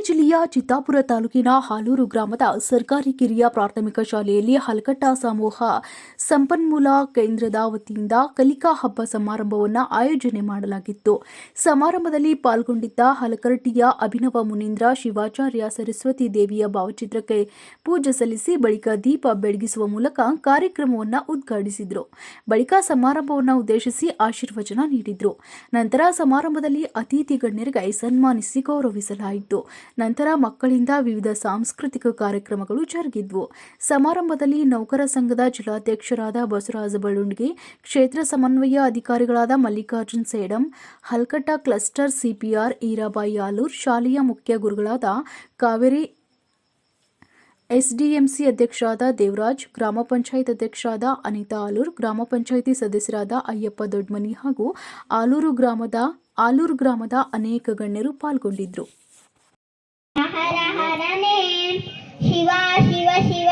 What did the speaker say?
ಜಿಲ್ಲೆಯ ಚಿತ್ತಾಪುರ ತಾಲೂಕಿನ ಹಾಲೂರು ಗ್ರಾಮದ ಸರ್ಕಾರಿ ಕಿರಿಯ ಪ್ರಾಥಮಿಕ ಶಾಲೆಯಲ್ಲಿ ಹಲಕಟ್ಟ ಸಮೂಹ ಸಂಪನ್ಮೂಲ ಕೇಂದ್ರದ ವತಿಯಿಂದ ಕಲಿಕಾ ಹಬ್ಬ ಸಮಾರಂಭವನ್ನು ಆಯೋಜನೆ ಮಾಡಲಾಗಿತ್ತು. ಸಮಾರಂಭದಲ್ಲಿ ಪಾಲ್ಗೊಂಡಿದ್ದ ಹಲಕಟ್ಟಿಯ ಅಭಿನವ ಮುನೀಂದ್ರ ಶಿವಾಚಾರ್ಯ ಸರಸ್ವತಿ ದೇವಿಯ ಭಾವಚಿತ್ರಕ್ಕೆ ಪೂಜೆ ಸಲ್ಲಿಸಿ ಬಳಿಕ ದೀಪ ಬೆಳಗಿಸುವ ಮೂಲಕ ಕಾರ್ಯಕ್ರಮವನ್ನು ಉದ್ಘಾಟಿಸಿದರು. ಬಳಿಕ ಸಮಾರಂಭವನ್ನು ಉದ್ದೇಶಿಸಿ ಆಶೀರ್ವಚನ ನೀಡಿದರು. ನಂತರ ಸಮಾರಂಭದಲ್ಲಿ ಅತಿಥಿ ಗಣ್ಯರಿಗೆ ಸನ್ಮಾನಿಸಿ ಗೌರವಿಸಲಾಯಿತು. ನಂತರ ಮಕ್ಕಳಿಂದ ವಿವಿಧ ಸಾಂಸ್ಕೃತಿಕ ಕಾರ್ಯಕ್ರಮಗಳು ಜರುಗಿದ್ವು. ಸಮಾರಂಭದಲ್ಲಿ ನೌಕರ ಸಂಘದ ಜಿಲ್ಲಾಧ್ಯಕ್ಷರಾದ ಬಸವರಾಜ ಬಳುಂಡಗಿ, ಕ್ಷೇತ್ರ ಸಮನ್ವಯ ಅಧಿಕಾರಿಗಳಾದ ಮಲ್ಲಿಕಾರ್ಜುನ್ ಸೇಡಂ, ಹಲಕಟ್ಟ ಕ್ಲಸ್ಟರ್ ಸಿಪಿಆರ್ ಈರಾಬಾಯಿ ಆಲೂರ್, ಶಾಲೆಯ ಮುಖ್ಯ ಗುರುಗಳಾದ ಕಾವೇರಿ, ಎಸ್ಡಿಎಂಸಿ ಅಧ್ಯಕ್ಷರಾದ ದೇವರಾಜ್, ಗ್ರಾಮ ಪಂಚಾಯತ್ ಅಧ್ಯಕ್ಷರಾದ ಅನಿತಾ ಆಲೂರ್, ಗ್ರಾಮ ಪಂಚಾಯಿತಿ ಸದಸ್ಯರಾದ ಅಯ್ಯಪ್ಪ ದೊಡ್ಮನಿ ಹಾಗೂ ಆಲೂರು ಗ್ರಾಮದ ಅನೇಕ ಗಣ್ಯರು ಪಾಲ್ಗೊಂಡಿದ್ದರು. ಹರ ಹರನೇ ಶಿವ ಶಿವ ಶಿವ